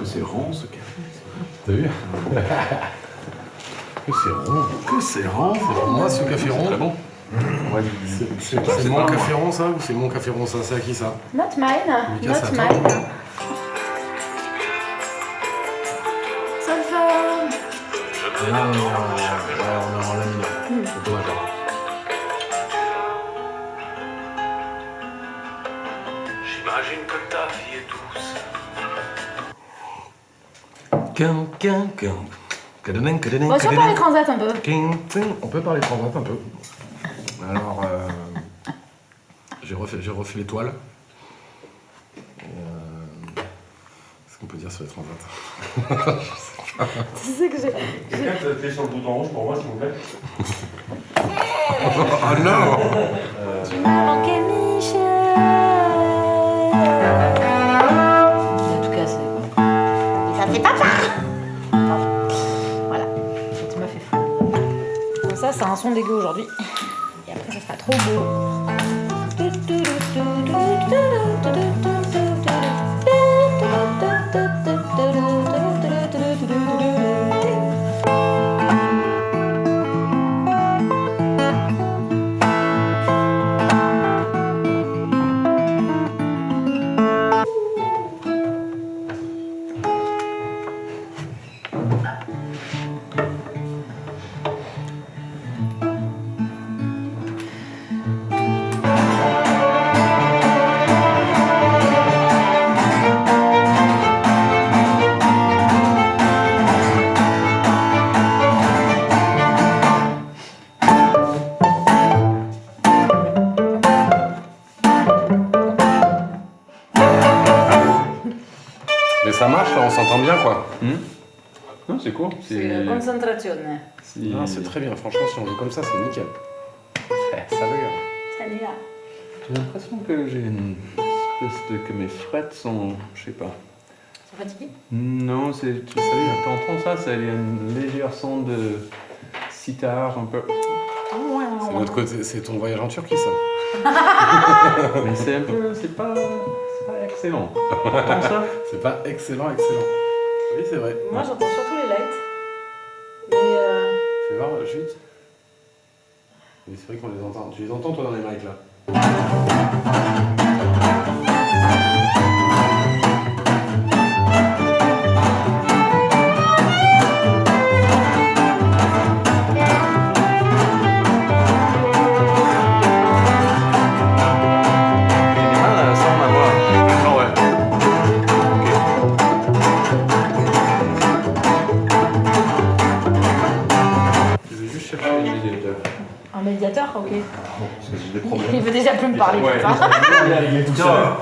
que c'est rond ce café. T'as vu? Que c'est rond. Que c'est rond. Pour moi, ce café rond. Très bon. Ouais, C'est mon café rond ça ou c'est mon café rond ça? C'est à qui ça? Not mine. Lucas, Not c'est à toi. mine. Solfège. on est en la mineur. C'est pas d'accord. J'imagine que ta vie est douce. Bon, si on parle transat un peu. On peut parler transat un peu. Alors, j'ai refait l'étoile. Qu'est-ce qu'on peut dire sur les transats? Tu sais que j'ai. Quelqu'un peut appuyer sur le bouton rouge pour moi, s'il vous plaît? Oh non! Tu m'as manqué, Michel. Il a tout cassé, quoi. Et ça fait papa. Voilà. Tu m'as fait fou. Comme ça, c'est un son dégueu aujourd'hui. Et après, ça sera trop beau. Mais ça marche, là, on s'entend bien, quoi. Non, c'est cool. Concentration. Non, c'est très bien, franchement, si on joue comme ça, c'est nickel. Salut. Salut là. J'ai l'impression que j'ai une espèce de... que mes frettes sont... je sais pas. Sont fatigués? Non, c'est... T'entends ça? Il y a une légère son de sitar un peu. C'est notre côté, c'est ton voyage en Turquie, ça. Mais c'est un peu... c'est pas excellent. T'entends ça? C'est pas excellent. Oui, c'est vrai. Moi, j'entends surtout les lights. Mais Fais voir, chute. Mais c'est vrai qu'on les entend. Tu les entends, toi, dans les mics, là? Je vais juste chercher les médiateurs. un médiateur, ok. Parce que j'ai des problèmes. Il veut déjà plus me parler. Ouais. putain.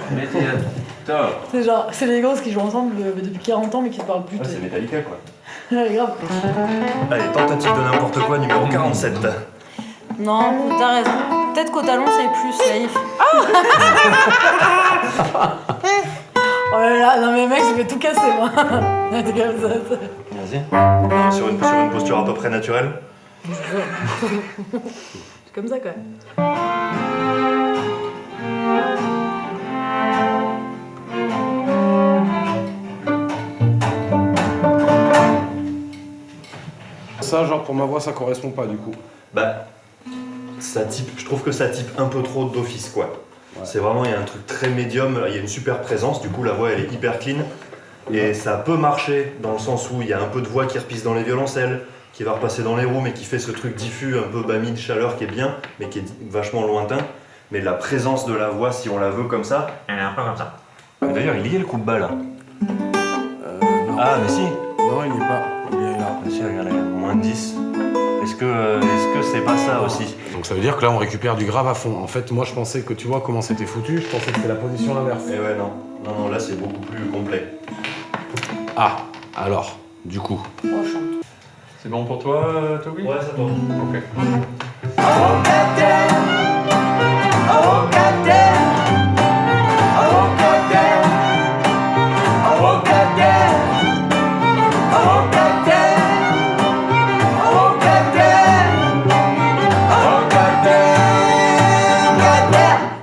Top. C'est genre, c'est les gosses qui jouent ensemble depuis 40 ans mais qui se parlent plus. Ah, c'est Metallica quoi. Grave. Allez, tentative de n'importe quoi, numéro 47. Non, t'as raison. Peut-être qu'au talon c'est plus safe. Oh là là, non mais mec, je vais tout casser moi. T'es comme ça. Vas-y. Sur une posture à peu près naturelle. C'est comme ça quand même. Ça, genre, pour ma voix, ça correspond pas, du coup. Bah, ça type, je trouve que ça type un peu trop d'office quoi. Ouais. C'est vraiment, il y a un truc très médium, il y a une super présence, du coup la voix elle est hyper clean. Et ça peut marcher dans le sens où il y a un peu de voix qui repisse dans les violoncelles, qui va repasser dans les roues, mais qui fait ce truc diffus, un peu bas mid chaleur qui est bien, mais qui est vachement lointain. Mais la présence de la voix, si on la veut comme ça, elle est un peu comme ça. D'ailleurs, il y est le coup de bas là. Non. Ah, mais si. Non, il n'y est pas. Il est là. Bien sûr, regardez, moins de 10. Est-ce que c'est pas ça aussi? Donc ça veut dire que là, on récupère du grave à fond. En fait, moi, je pensais que, tu vois comment c'était foutu, je pensais que c'était la position inverse. Eh ouais, non. Non, là c'est beaucoup plus complet. Ah, alors, du coup. C'est bon pour toi, Toby? Ouais, ça tombe. Ok.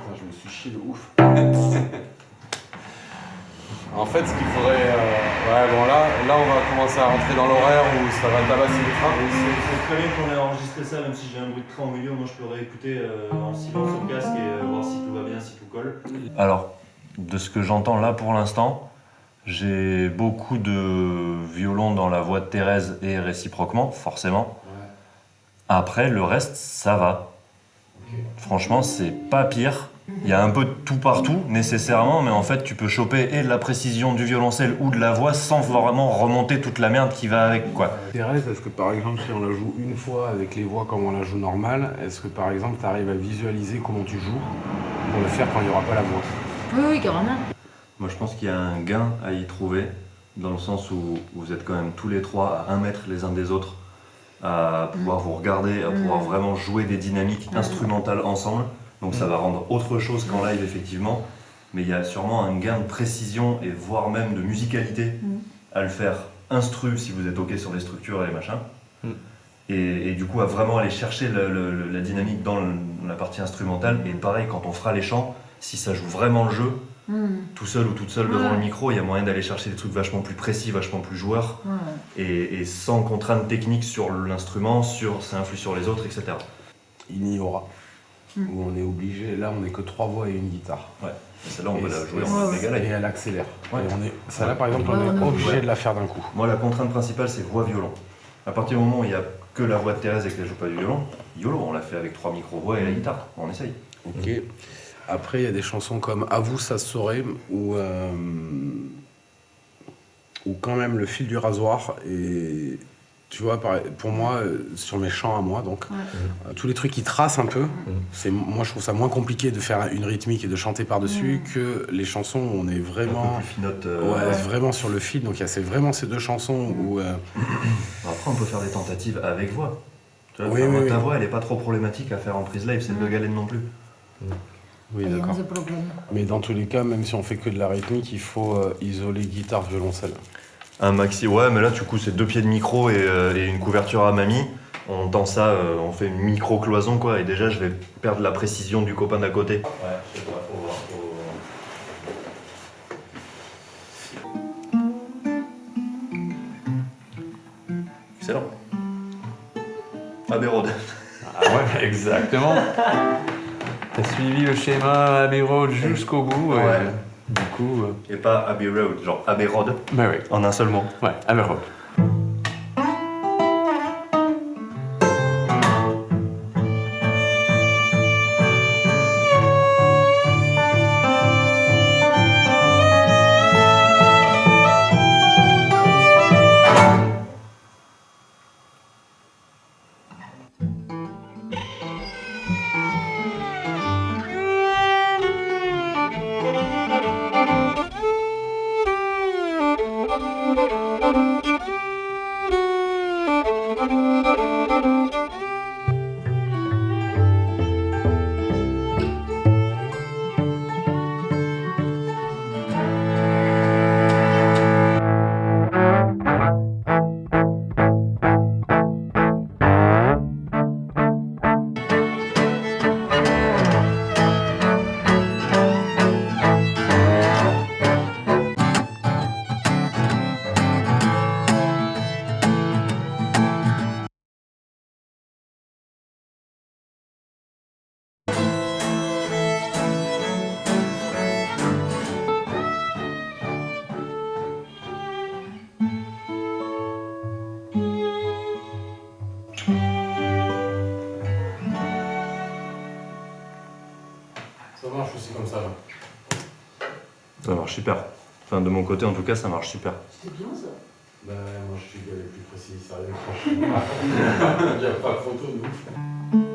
Putain, je me suis chié de ouf. En fait, ce qu'il faudrait... Ouais, bon là, on va commencer à rentrer dans l'horaire où ça va tabasser les trains. C'est très bien qu'on ait enregistré ça, même si j'ai un bruit de train au milieu, moi je peux réécouter en silence au casque et voir si tout va bien, si tout colle. Alors, de ce que j'entends là pour l'instant, j'ai beaucoup de violons dans la voix de Thérèse et réciproquement, forcément. Ouais. Après, le reste, ça va. Ok. Franchement, c'est pas pire. Il y a un peu de tout partout, nécessairement, mais en fait, tu peux choper et de la précision du violoncelle ou de la voix sans vraiment remonter toute la merde qui va avec, quoi. Thérèse, est-ce que par exemple, si on la joue une fois avec les voix comme on la joue normale, est-ce que par exemple, tu arrives à visualiser comment tu joues pour le faire quand il n'y aura pas la voix? Oui, oui, carrément. Moi, je pense qu'il y a un gain à y trouver, dans le sens où vous êtes quand même tous les trois à 1 mètre les uns des autres, à pouvoir vous regarder, à pouvoir vraiment jouer des dynamiques instrumentales ensemble. Donc ça va rendre autre chose qu'en live, effectivement. Mais il y a sûrement un gain de précision et voire même de musicalité à le faire instru si vous êtes OK sur les structures et les machins. Et du coup, à vraiment aller chercher la dynamique dans la partie instrumentale. Et pareil, quand on fera les chants, si ça joue vraiment le jeu, tout seul ou toute seule devant le micro, il y a moyen d'aller chercher des trucs vachement plus précis, vachement plus joueurs, et sans contrainte technique sur l'instrument, ça influe sur les autres, etc. Il n'y aura. Où on est obligé, là on n'est que 3 voix et une guitare. Ouais, et celle-là on Et va la jouer c'est- en méga Et live. elle accélère. Ouais. Et celle-là par exemple, on est obligé de la faire d'un coup. Moi, la contrainte principale, c'est voix-violon. À partir du moment où il n'y a que la voix de Thérèse et qu'elle joue pas du violon, YOLO, on l'a fait avec 3 micro-voix et la guitare, on essaye. Ok. Après, il y a des chansons comme À vous, ça se saurait, où quand même le fil du rasoir et tu vois, pour moi, sur mes chants à moi, donc tous les trucs qui tracent un peu, moi je trouve ça moins compliqué de faire une rythmique et de chanter par-dessus que les chansons où on est Un vraiment, peu plus finote. vraiment sur le fil. Donc il y a vraiment ces deux chansons où Après, on peut faire des tentatives avec voix. Tu vois, Oui, enfin, oui, ta oui. voix, elle est pas trop problématique à faire en prise live, c'est de galène non plus. oui, Il y a d'accord. un problème. Mais dans tous les cas, même si on fait que de la rythmique, il faut isoler guitare, violoncelle. Un maxi, ouais, mais là, du coup, c'est 2 pieds de micro et une couverture à mamie. On tend ça, on fait une micro-cloison, quoi, et déjà, je vais perdre la précision du copain d'à côté. Ouais, je sais pas, faut voir. Excellent. Abbey Road. Ah ouais, exactement. T'as suivi le schéma Abbey Road jusqu'au bout. Ouais. Du coup... Et pas Abbey Road, genre Abbey Road, Bah oui. en un seul mot. Ouais, Abbey Road. Ça marche aussi comme ça. Ça marche super. Enfin, de mon côté, en tout cas, ça marche super. C'est bien ça. Bah, moi je suis plus précis, sérieux, franchement. Il n'y a pas photo de ouf.